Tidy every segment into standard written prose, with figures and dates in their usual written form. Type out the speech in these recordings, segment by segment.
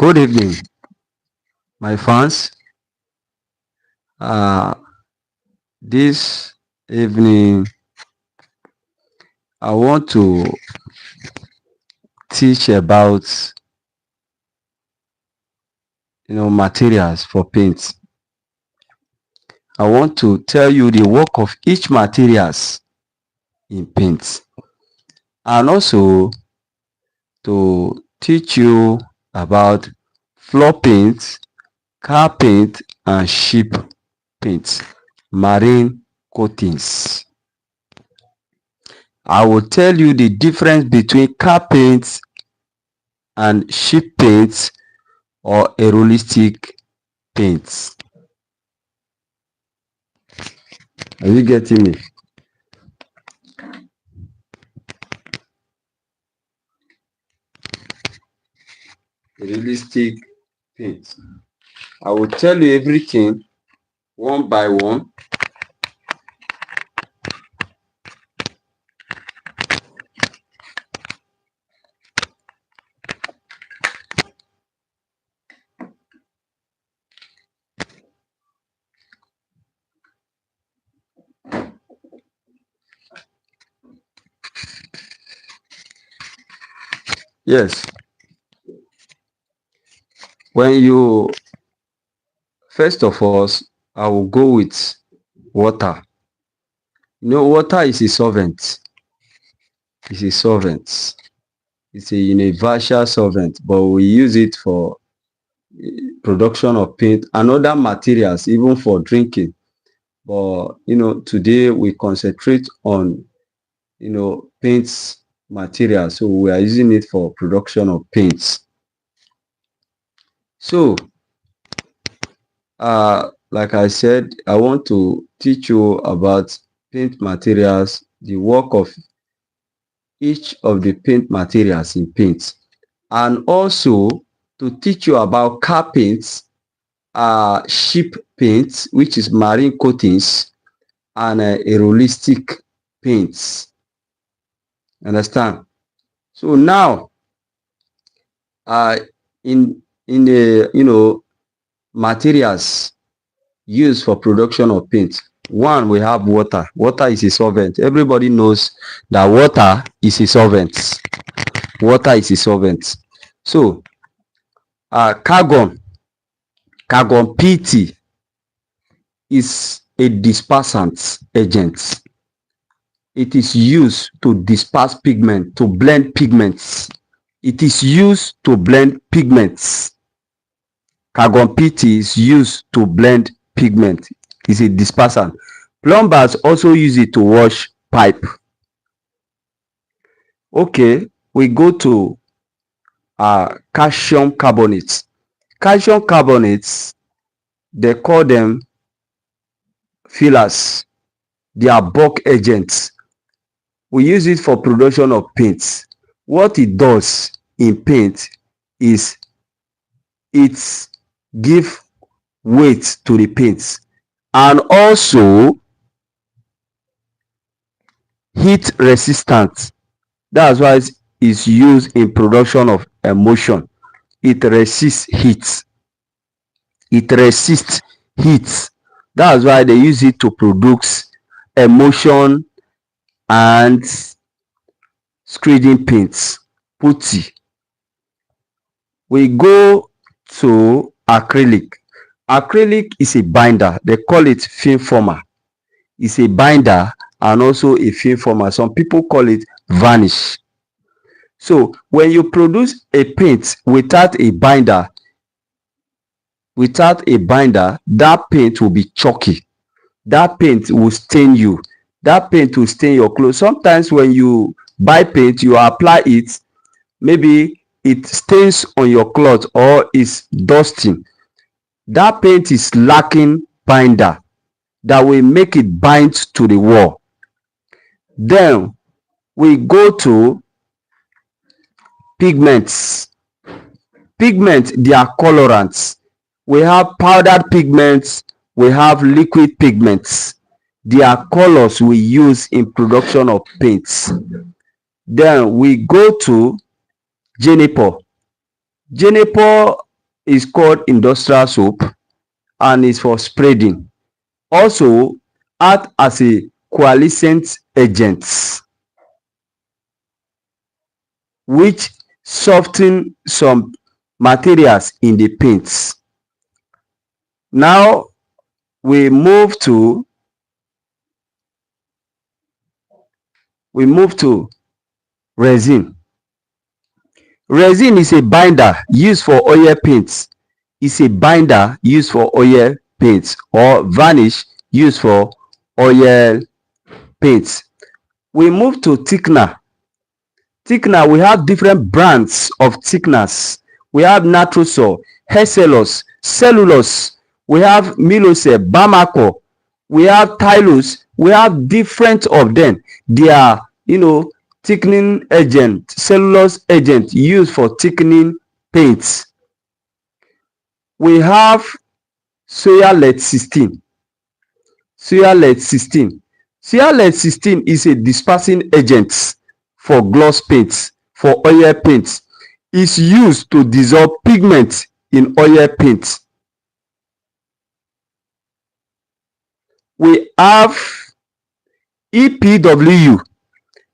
Good evening, my fans. This evening, I want to teach about materials for paint. I want to tell you the work of each materials in paint, and also to teach you about floor paint, car paint, and ship paint, marine coatings. I will tell you the difference between car paint and ship paint or aerolistic paints. Are you getting me? Aerolistic paint. I will tell you everything one by one. Yes. First of all, I will go with water. Water is a solvent. It's a solvent. It's a universal solvent, but we use it for production of paint and other materials, even for drinking. But today we concentrate on paints material, so we are using it for production of paints. So like I said, I want to teach you about paint materials, the work of each of the paint materials in paint, and also to teach you about car paints, ship paints, which is marine coatings, and aerolistic paints. Understand? So now, in the materials used for production of paint, one, we have water. Water is a solvent. Everybody knows that water is a solvent. Water is a solvent. So carbon PT is a dispersant agent. It is used to disperse pigment, to blend pigments. It is used to blend pigments. Carbon PT is used to blend pigment. It's a dispersant. Plumbers also use it to wash pipe. Okay, we go to calcium carbonates. Calcium carbonates, they call them fillers. They are bulk agents. We use it for production of paints. What it does in paint is it gives weight to the paints, and also heat resistant. That's why it's used in production of emulsion. It resists heat. It resists heat. That's why they use it to produce emulsion and screening paints, putty. We go to acrylic. Acrylic is a binder. They call it film former. It's a binder and also a film former. Some people call it varnish. So when you produce a paint without a binder, that paint will be chalky. That paint will stain you. That paint will stain your clothes. Sometimes when you buy paint, you apply it, maybe it stains on your cloth or is dusting. That paint is lacking binder that will make it bind to the wall. Then we go to pigments. Pigment, they are colorants. We have powdered pigments, we have liquid pigments. They are colors we use in production of paints. Then we go to juniper. Juniper is called industrial soap and is for spreading. Also act as a coalescent agent which soften some materials in the paints. Now we move to resin. Resin is a binder used for oil paints. Is a binder used for oil paints or varnish used for oil paints. We move to thickener. Thickener, we have different brands of thickeners. We have Naturosol, Hexellos, Cellulose, we have Milocel, Bamacor, we have Tylose, we have different of them. They are, thickening agent, cellulose agent used for thickening paints. We have Soya lead 16. Soya lead 16. Soya lead 16 is a dispersing agent for gloss paints, for oil paints. It's used to dissolve pigment in oil paints. We have EPWU.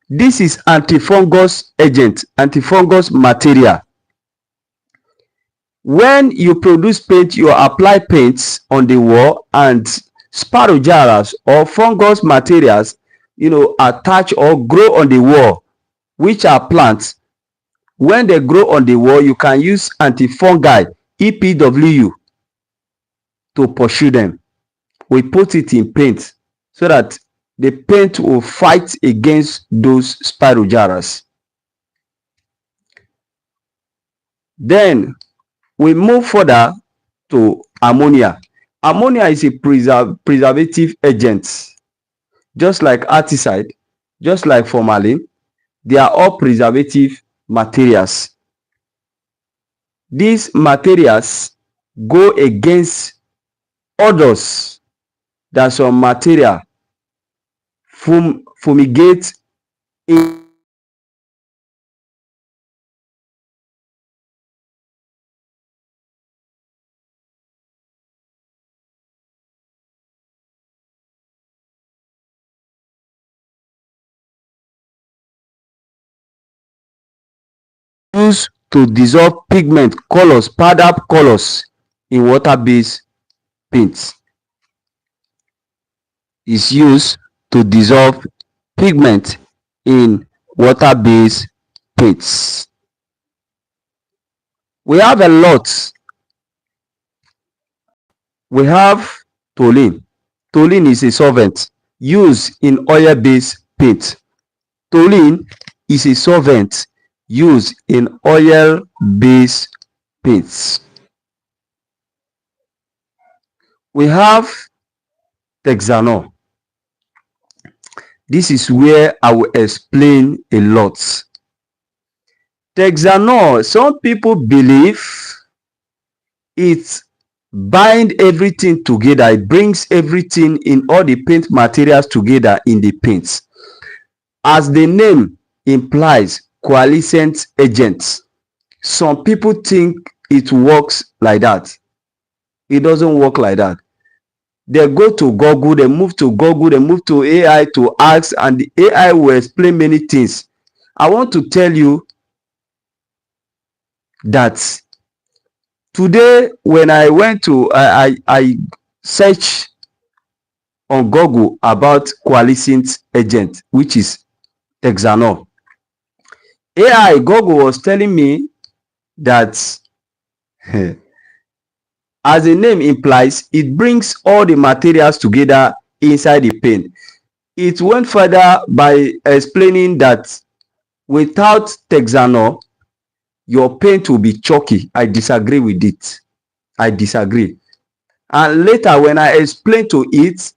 This is antifungus agent, antifungus material. When you produce paint, you apply paints on the wall and spirogyras or fungus materials, attach or grow on the wall, which are plants. When they grow on the wall, you can use antifungi, EPWU, to pursue them. We put it in paint so that the paint will fight against those spirogyras. Then we move further to ammonia. Ammonia is a preservative agent, just like articide, just like formalin. They are all preservative materials. These materials go against odors that some material fumigate in used to dissolve pigment colors, powder colors in water-based paints. Is used to dissolve pigment in water-based paints. We have a lot. We have toluene. Toluene is a solvent used in oil-based paint. Toluene is a solvent used in oil-based paints. We have Texanol. This is where I will explain a lot. Texanol, some people believe it binds everything together. It brings everything in all the paint materials together in the paints. As the name implies, coalescent agents. Some people think it works like that. It doesn't work like that. They go to Google, they move to AI to ask, and the AI will explain many things. I want to tell you that today when I went to I searched on Google about coalescent agent, which is Texanol. AI Google was telling me that as the name implies, it brings all the materials together inside the paint. It went further by explaining that without Texanol, your paint will be chalky. I disagree with it. I disagree. And later when I explained to it,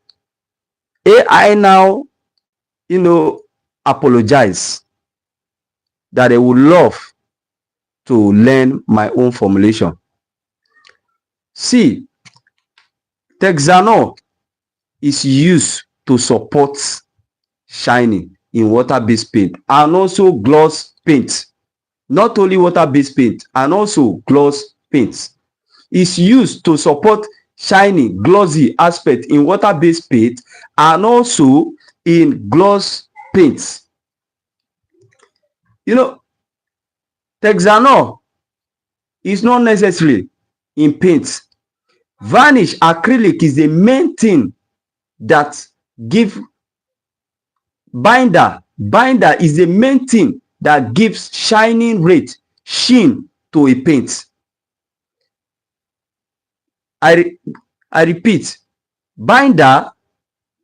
AI now, apologize that they would love to learn my own formulation. See, Texanol is used to support shining in water-based paint and also gloss paint. Not only water-based paint and also gloss paints. is used to support shiny, glossy aspect in water-based paint and also in gloss paints. You know, Texanol is not necessary in paints. Varnish acrylic is the main thing that give binder. Binder is the main thing that gives shining rate, sheen to a paint. I repeat, binder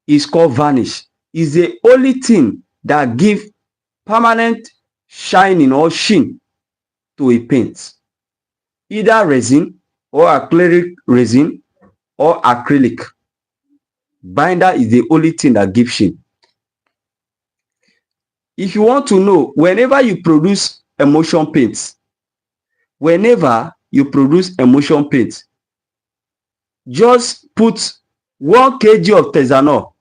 is called varnish. Is the only thing that give permanent shining or sheen to a paint. Either resin or acrylic resin or acrylic. Binder is the only thing that gives sheen. If you want to know, whenever you produce emulsion paints, just put 1 kg of Texanol,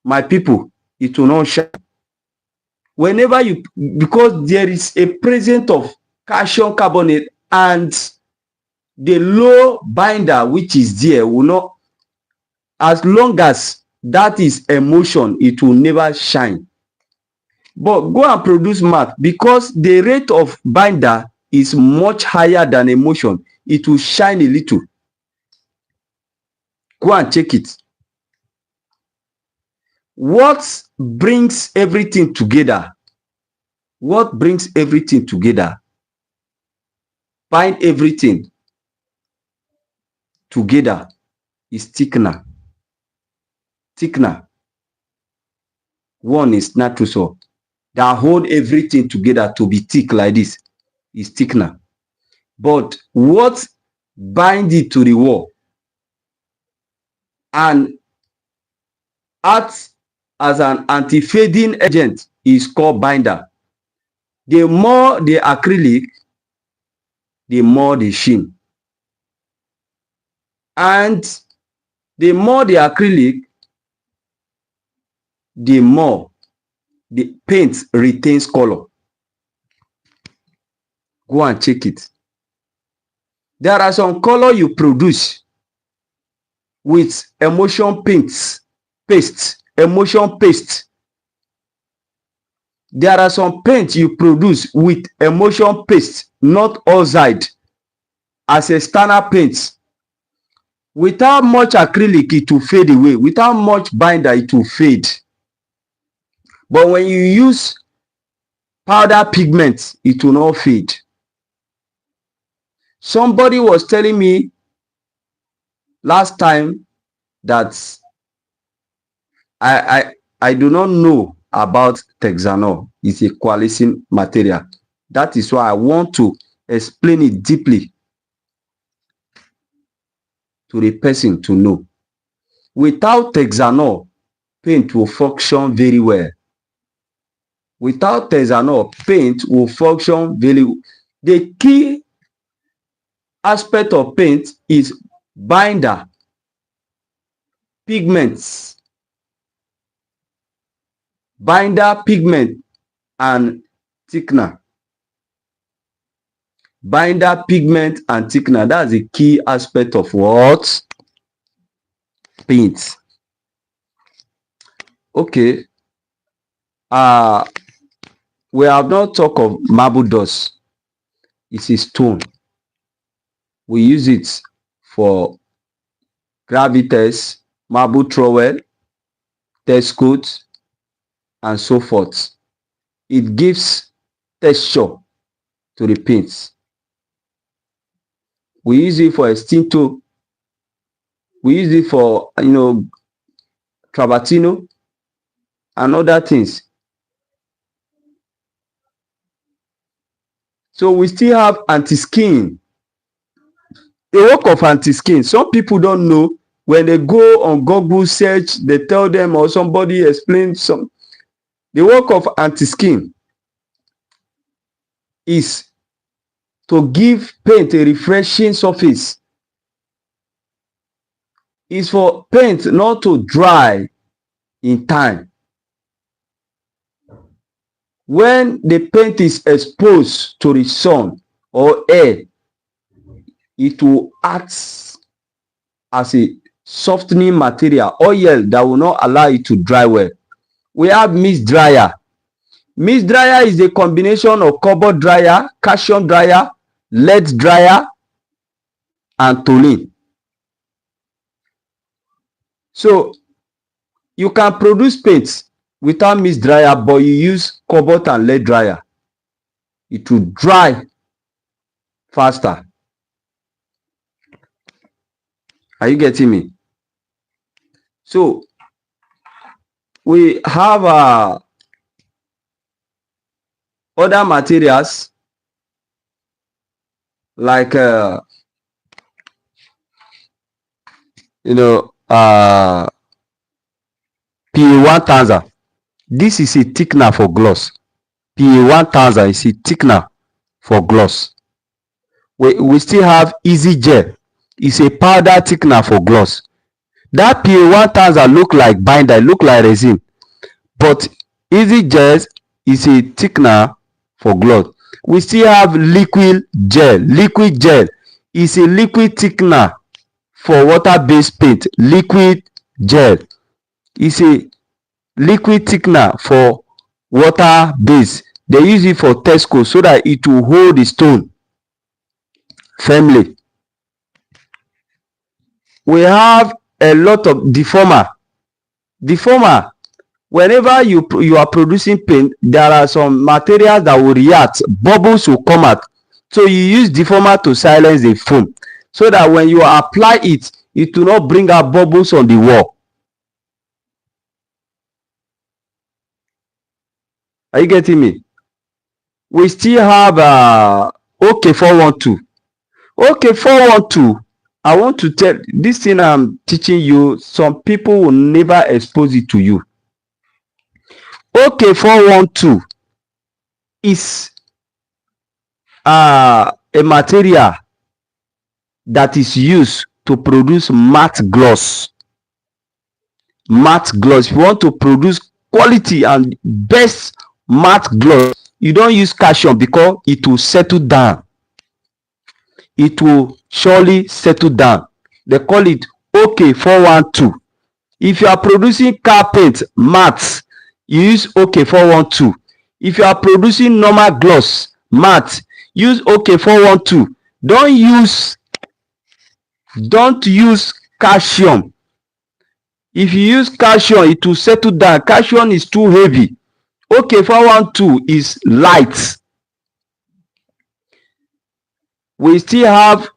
my people, it will not shine. Whenever you, because there is a presence of calcium carbonate, and the low binder which is there will not, as long as that is emulsion, it will never shine. But go and produce matte, because the rate of binder is much higher than emulsion. It will shine a little. Go and check it. What brings everything together? What brings everything together? Bind everything together is thickener. Thickener. One is Natrosol that hold everything together to be thick like this is thickener. But what bind it to the wall and acts as an anti-fading agent is called binder. The more the acrylic, the more the sheen. And the more the acrylic, the more the paint retains color. Go and check it. There are some color you produce with emulsion paints, emulsion paste. There are some paints you produce with emulsion paste, not oxide, as a standard paint. Without much acrylic, it will fade away. Without much binder, it will fade. But when you use powder pigment, it will not fade. Somebody was telling me last time that I do not know about Texanol. It's a coalescing material. That is why I want to explain it deeply to the person to know. Without Texanol, paint will function very well. Without Texanol, paint will function very well. The key aspect of paint is binder, pigments, binder, pigment, and thickener. Binder, pigment, and thickener. That's the key aspect of what? Paint. Okay. We have not talked of marble dust. It's a stone. We use it for gravitas, marble trowel, test coat, and so forth. It gives texture to the paints. We use it for extinto. We use it for, travertino and other things. So we still have anti-skin. The work of anti-skin, some people don't know. When they go on Google search, they tell them, or somebody explains some. The work of anti-skin is to give paint a refreshing surface. It's for paint not to dry in time. When the paint is exposed to the sun or air, it will act as a softening material, oil that will not allow it to dry well. We have mist dryer. Mist dryer is a combination of cobalt dryer, calcium dryer, lead dryer, and toluene. So you can produce paint without mist dryer, but you use cobalt and lead dryer. It will dry faster. Are you getting me? So we have other materials like PA1000. This is a thickener for gloss. PA1000 is a thickener for gloss. We still have Easy Gel. It's a powder thickener for gloss. That PA1000 look like binder, look like resin, but Easy Gel is a thickener for gloss. We still have liquid gel. Liquid gel is a liquid thickener for water-based paint. Liquid gel is a liquid thickener for water-based. They use it for Tesco so that it will hold the stone firmly. We have a lot of deformer. Deformer, whenever you are producing paint, there are some materials that will react, bubbles will come out. So you use deformer to silence the foam so that when you apply it, it will not bring out bubbles on the wall. Are you getting me? We still have OK412. OK412, I want to tell this thing I'm teaching you, some people will never expose it to you. OK412 is a material that is used to produce matte gloss. Matte gloss. If you want to produce quality and best matte gloss, you don't use calcium because it will settle down. It will surely settle down. They call it OK412. If you are producing car paint matte, you use OK412. If you are producing normal gloss matte, use OK412. Don't use calcium. If you use calcium, it will settle down. Calcium is too heavy. OK412 is light. We still have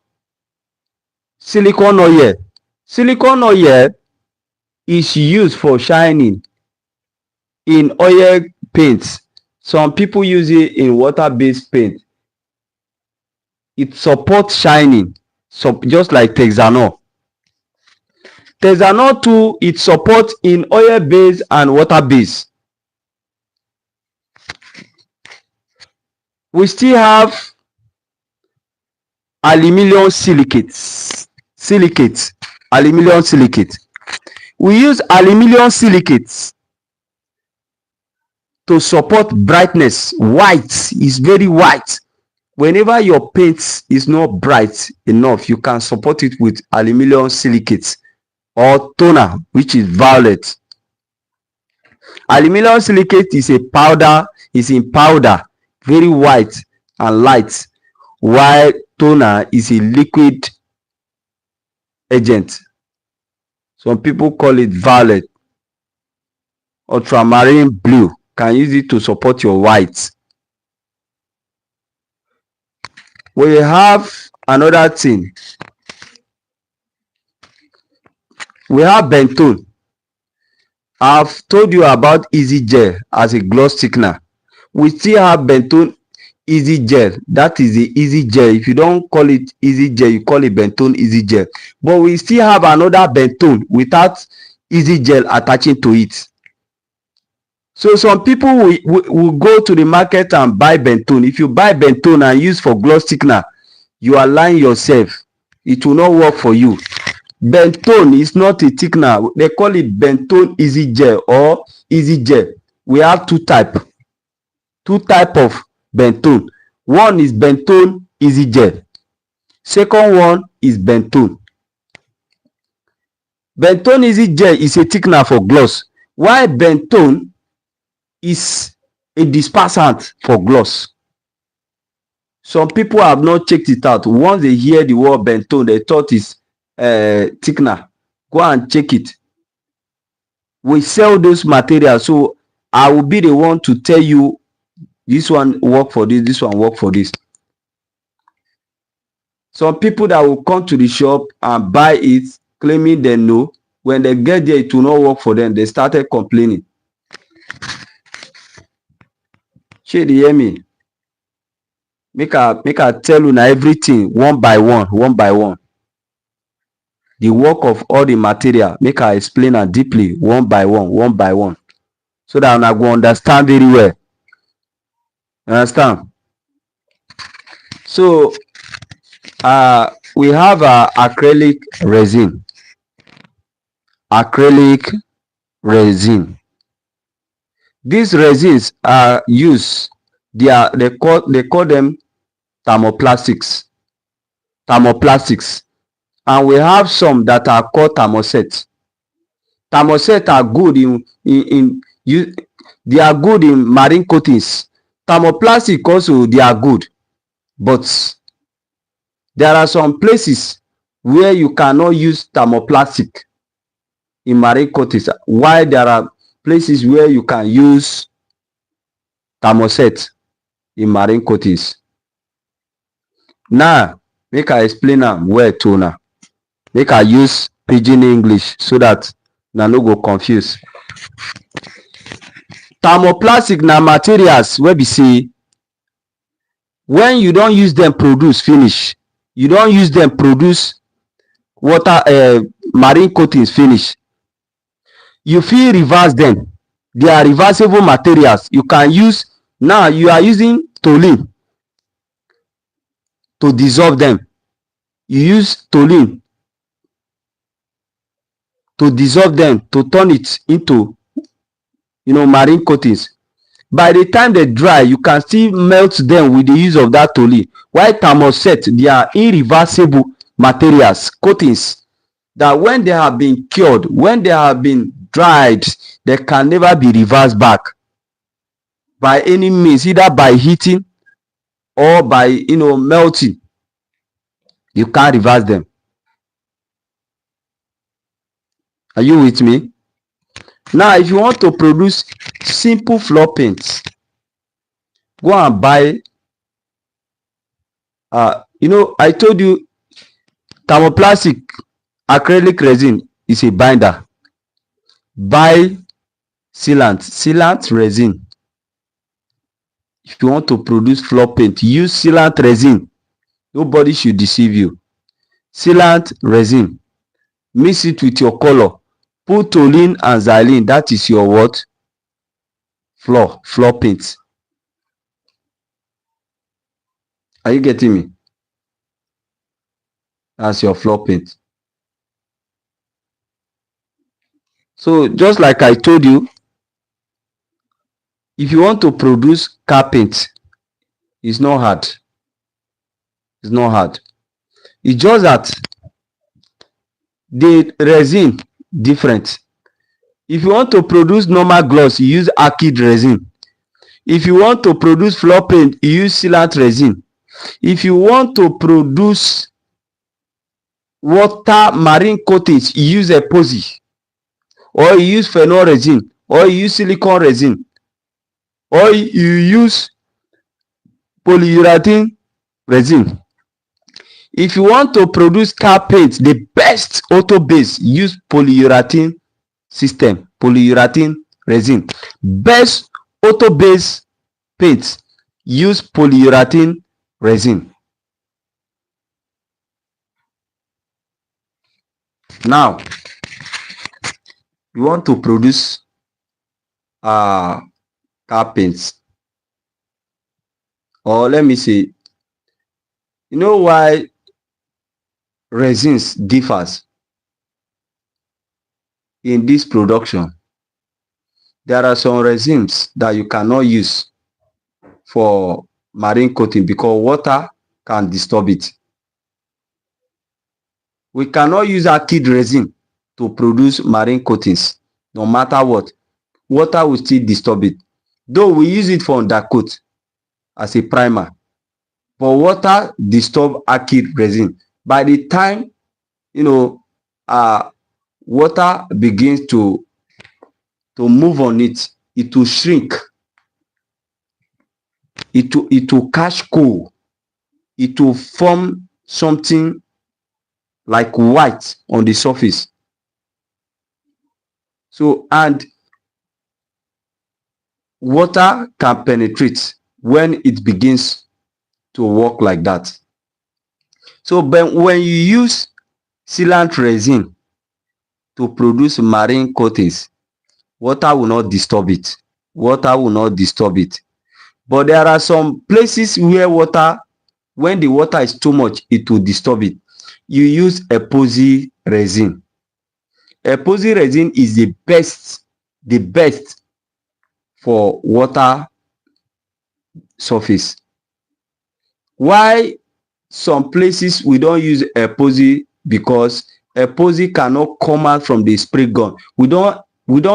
silicone oil. Silicone oil is used for shining in oil paints. Some people use it in water-based paint. It supports shining, so just like Texanol. Texanol too, it supports in oil-based and water-based. We still have aluminum silicates. Aluminum silicate. We use aluminum silicates to support brightness. White is very white. Whenever your paint is not bright enough, you can support it with aluminum silicates or toner, which is violet. Aluminum silicate is a powder, is in powder, very white and light, while toner is a liquid agent. Some people call it violet. Ultramarine blue, can use it to support your white. We have another thing. We have bentonite. I've told you about Easy Gel as a gloss thickener. We still have bentonite Easy Gel. That is the Easy Gel. If you don't call it Easy Gel, you call it bentonite Easy Gel. But we still have another bentonite without Easy Gel attaching to it. So some people will go to the market and buy bentonite. If you buy bentonite and use for gloss thickener, you are lying yourself. It will not work for you. Bentonite is not a thickener. They call it bentonite Easy Gel or Easy Gel. We have two types of bentonite. One is bentonite Easy Gel. Second one is bentonne. Bentonne easy gel is a thickener for gloss, while bentonne is a dispersant for gloss. Some people have not checked it out. Once they hear the word bentonne, they thought it's thickener. Go and check it. We sell those materials, so I will be the one to tell you this one work for this one work for this. Some people that will come to the shop and buy it claiming they know, when they get there it will not work for them. They started complaining. Shey dey hear me? Make I tell una everything one by one. The work of all the material, make I explain am deeply one by one, so that una go understand very well. You understand? So we have acrylic resin. Acrylic resin. These resins are used, they call them thermoplastics. And we have some that are called thermoset. Thermoset are good they are good in marine coatings. Thermoplastic also, they are good, but there are some places where you cannot use thermoplastic in marine coatings, while there are places where you can use thermoset in marine coatings. Now make I explain am well to una. Make I use pidgin English so that una no go confuse. Thermoplastic na materials wey be say when you don use them produce finish, you don use them produce marine coatings finish, you fit reverse them. They are reversible materials. You can use, now you are using toluene to dissolve them. You use toluene to dissolve them, to turn it into marine coatings. By the time they dry, you can still melt them with the use of that toluene. While thermoset, they are irreversible materials, coatings, that when they have been cured, when they have been dried, they can never be reversed back by any means, either by heating or by melting. You can't reverse them. Are you with me? Now if you want to produce simple floor paints, go and buy I told you thermoplastic acrylic resin is a binder. Buy sealant resin. If you want to produce floor paint, use sealant resin. Nobody should deceive you. Sealant resin, mix it with your color, put toluene and xylene. That is your what? Floor paint. Are you getting me? That's your floor paint. So just like I told you, if you want to produce car paint, it's not hard. It's not hard. It's just that the resin different. If you want to produce normal gloss, you use acid resin. If you want to produce floor paint, you use sealant resin. If you want to produce water marine coatings, you use epoxy, or you use phenol resin, or you use silicone resin, or you use polyurethane resin. If you want to produce car paint, the best auto base, use polyurethane system, polyurethane resin. Best auto base paint, use polyurethane resin. Now you want to produce car paints, or let me say, you know why resins differs in this production? There are some resins that you cannot use for marine coating because water can disturb it. We cannot use acid resin to produce marine coatings. No matter what, water will still disturb it. Though we use it for undercoat as a primer, but water disturb acid resin. By the time water begins to move on it, it will shrink. It will catch cold. It will form something like white on the surface. So, and water can penetrate when it begins to work like that. So, but when you use sealant resin to produce marine coatings, water will not disturb it. Water will not disturb it. But there are some places where water, when the water is too much, it will disturb it. You use epoxy resin. Epoxy resin is the best for water surface. Why some places we don't use epoxy? Because epoxy cannot come out from the spray gun. We don't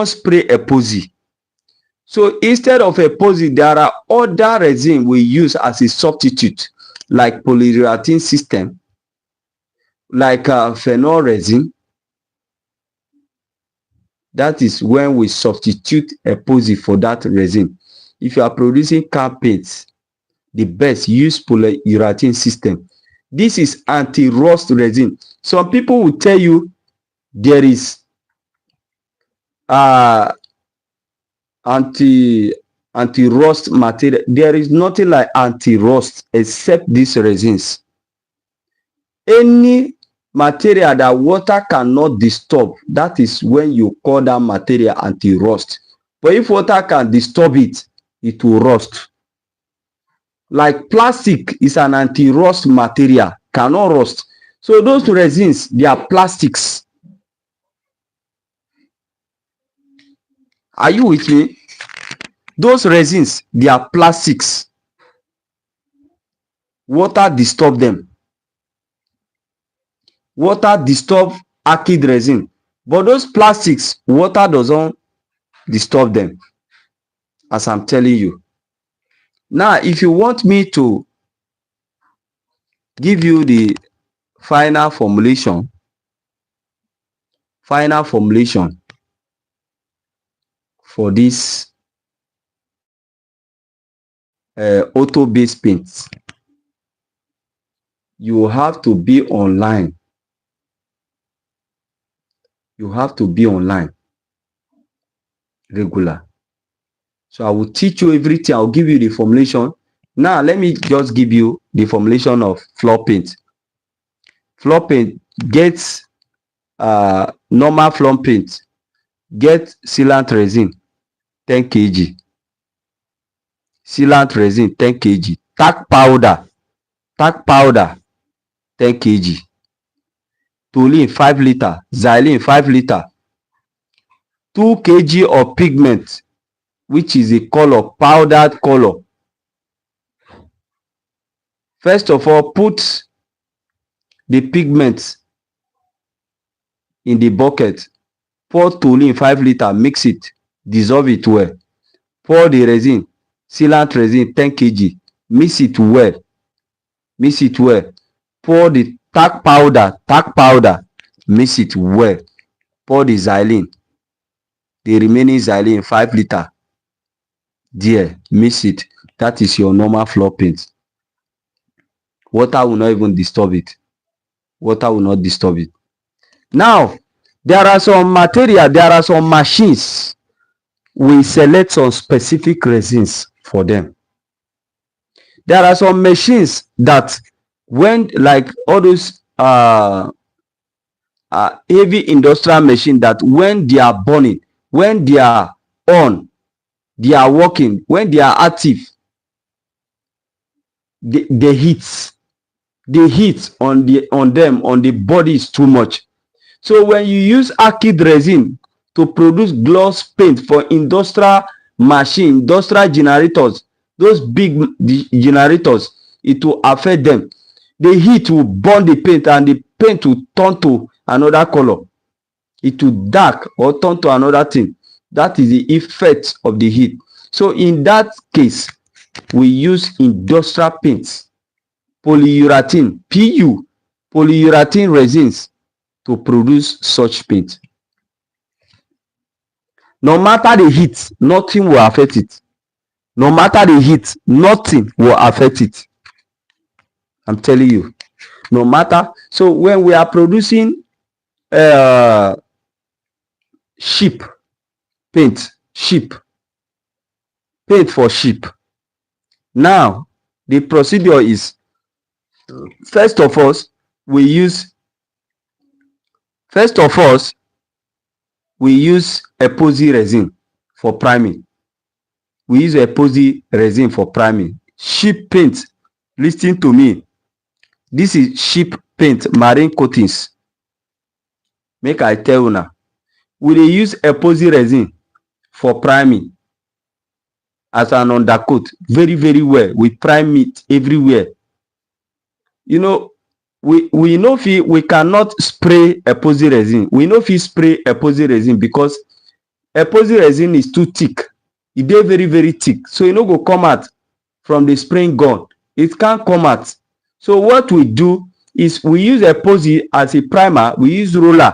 spray epoxy. So instead of epoxy, there are other resin we use as a substitute, like polyurethane system, like phenol resin. That is when we substitute epoxy for that resin. If you are producing car paints, the best, use polyurethane system. This is anti-rust resin. Some people will tell you there is anti-rust material. There is nothing like anti-rust except these resins. Any material that water cannot disturb, that is when you call that material anti-rust. But if water can disturb it, it will rust. Like plastic is an anti-rust material, cannot rust. So those resins, they are plastics. Are you with me? Those resins, they are plastics. Water disturb them. Water disturb acid resin. But those plastics, water doesn't disturb them, as I'm telling you. Now, if you want me to give you the final formulation for this auto-based paints, you have to be online. You have to be online regular. So I will teach you everything. I'll give you the formulation. Now let me just give you the formulation of floor paint. Floor paint gets normal floor paint, get sealant resin 10 kg, sealant resin 10 kg, talc powder 10 kg, toluene 5 liter, xylene 5 liter, 2 kg of pigment, which is a color, powdered color. First of all, put the pigment in the bucket, pour toluene 5 liter, mix it, dissolve it well, pour the resin, sealant resin 10 kg, mix it well, pour the talc powder, mix it well, pour the xylene, the remaining xylene 5 liter there, mix it. That is your normal floor paint. Water will not even disturb it. Water will not disturb it. Now, there are some material, there are some machines. We select some specific resins for them. There are some machines that when, like all those heavy industrial machine, that when they are burning, when they are on, they are working, when they are active, the heat on the body is too much. So when you use acid resin to produce gloss paint for industrial machine, industrial generators, those big generators, it will affect them. The heat will burn the paint and the paint will turn to another color. It will dark or turn to another thing. That is the effect of the heat. So in that case, we use industrial paints, polyurethane, PU, polyurethane resins to produce such paint. No matter the heat, nothing will affect it. No matter the heat, nothing will affect it. I'm telling you. No matter. So when we are producing sheep paint, paint for sheep, now the procedure is, first of all we use epoxy resin for priming. We use epoxy resin for priming. Sheep paint, listen to me, this is sheep paint marine coatings. Make I tell you now, we dey use epoxy resin for priming as an undercoat, very very well. We prime it everywhere. You know, we no fit, we cannot spray epoxy resin. We no fit spray epoxy resin because epoxy resin is too thick. E dey very very thick, so e no go come out from the spraying gun. It can't come out. So what we do is we use epoxy as a primer. We use roller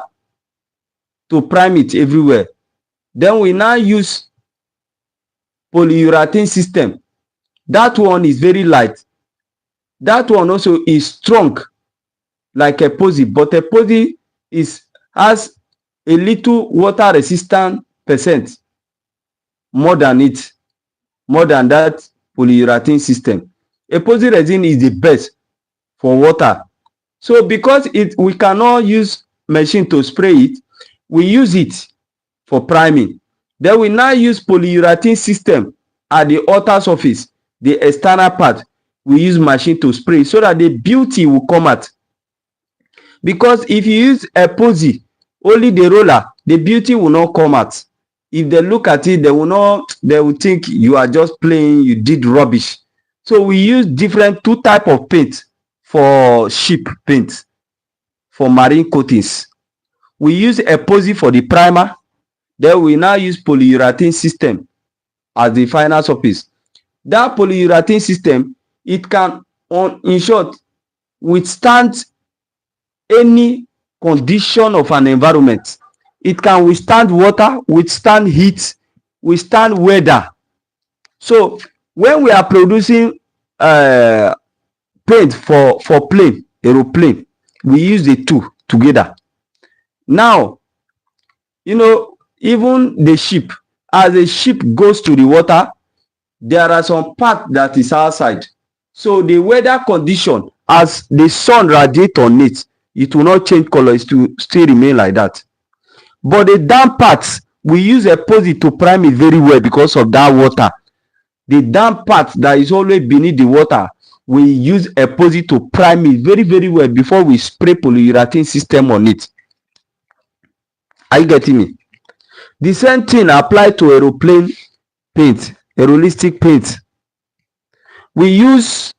to prime it everywhere. Then we now use polyurethane system. That one is very light. That one also is strong like epoxy, but epoxy has a little water resistant percent more than that polyurethane system. Epoxy resin is the best for water. So because we cannot use machine to spray it, we use it for priming. Then we now use polyurethane system at the outer surface, the external part. We use machine to spray so that the beauty will come out. Because if you use epoxy, only the roller, the beauty will not come out. If they look at it, they will think you are just playing, you did rubbish. So we use two type of paint for sheep paint, for marine coatings. We use epoxy for the primer. Then we now use polyurethane system as the final surface. That polyurethane system, it can, in short, withstand any condition of an environment. It can withstand water, withstand heat, withstand weather. So when we are producing paint for plane, aeroplane, we use the two together. Now, you know, even the ship, as the ship goes to the water, there are some part that is outside. So the weather condition, as the sun radiates on it, it will not change color. It will still remain like that. But the damp parts, we use epoxy to prime it very well because of that water. The damp part that is always beneath the water, we use epoxy to prime it very very well before we spray polyurethane system on it. Are you getting me? The same thing apply to aeroplane paint, aerolistic paint. We use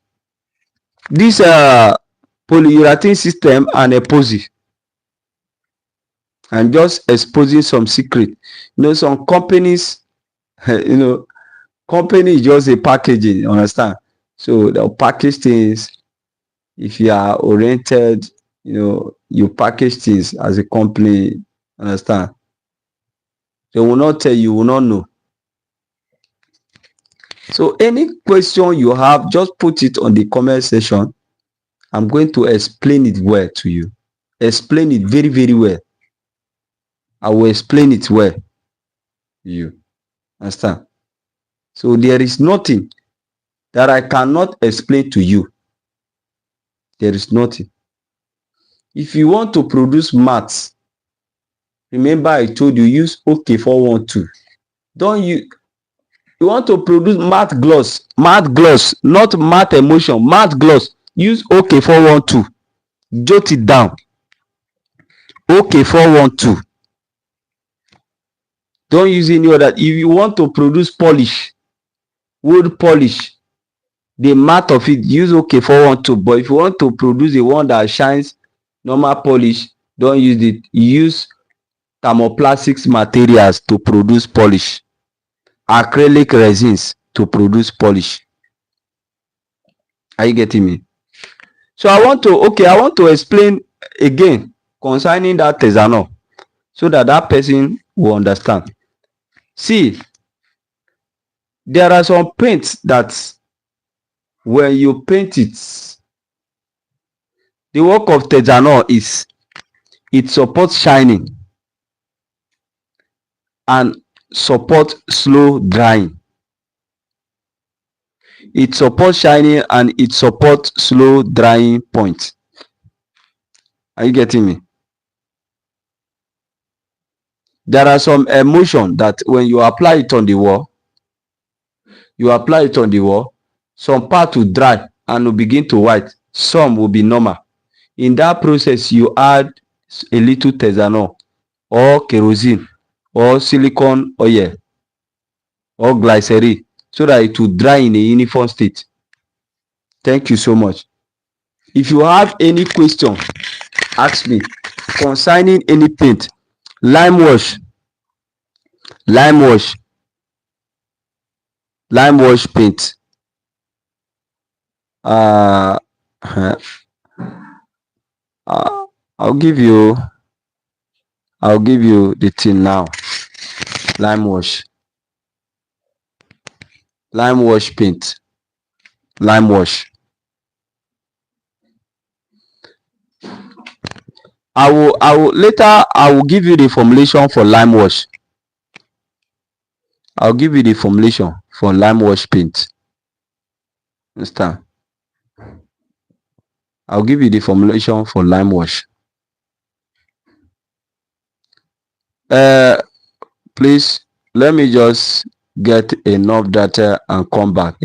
this polyurethane system and epoxy. I'm just exposing some secret. You know, some companies, you know, company is just a packaging, you understand? So they'll package things. If you are oriented, you know, you package things as a company, understand? They will not tell you, you will not know. So any question you have, just put it on the comment section. I'm going to explain it well to you. Explain it very, very well. I will explain it well to you. Understand? So there is nothing that I cannot explain to you. There is nothing. If you want to produce maths, remember I told you, use OK412. Don't you want to produce math gloss, not math emotion, math gloss, use OK412. Jot it down. OK412. Don't use any other. If you want to produce polish, wood polish, the matte of it, use OK412. But if you want to produce a one that shines, normal polish, don't use it. Use thermoplastics materials to produce polish, acrylic resins to produce polish. Are you getting me? So I want to explain again concerning that Texanol so that that person will understand. See, there are some paints that when you paint it, the work of Texanol is it supports shining and support slow drying. It supports shining and it supports slow drying point. Are you getting me? There are some emulsion that when you apply it on the wall, some part will dry and will begin to white, some will be normal. In that process, you add a little Texanol or kerosene or silicone oil or glycerin so that it will dry in a uniform state. Thank you so much. If you have any question, ask me concerning any paint. Lime wash paint. uh, I'll give you the thing now. Lime wash paint. Lime wash. I will later I will give you the formulation for lime wash. I'll give you the formulation for lime wash paint. Understand? I'll give you the formulation for lime wash. Please let me just get enough data and come back.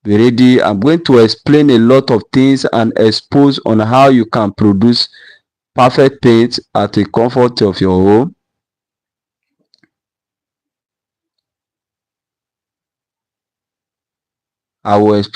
Be ready. I'm going to explain a lot of things and expose on how you can produce perfect paint at the comfort of your home. I will explain